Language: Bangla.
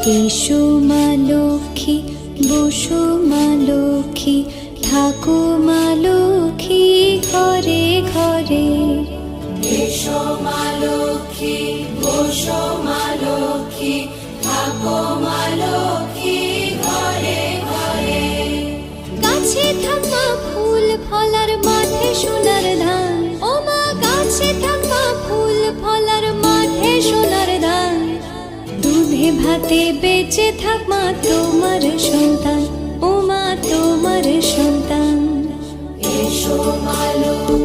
এসো মা লক্ষ্মী, বসো মা লক্ষ্মী, থাকো মা লক্ষ্মী ঘরে ঘরে। এসো মা লক্ষ্মী, বসো মা লক্ষ্মী, থাকো মা লক্ষ্মী ঘরে ঘরে। গাছে থাকা ফুল ফলার মাঠে সোনার ধান, ও মা গাছে থাকা ফুল ফলার মাঠে সোনার ধান। দুধে ভাতে বেঁচে থাক মা তোমার সন্তান, ও মা তোমার সন্তান। এসো মা লক্ষ্মী।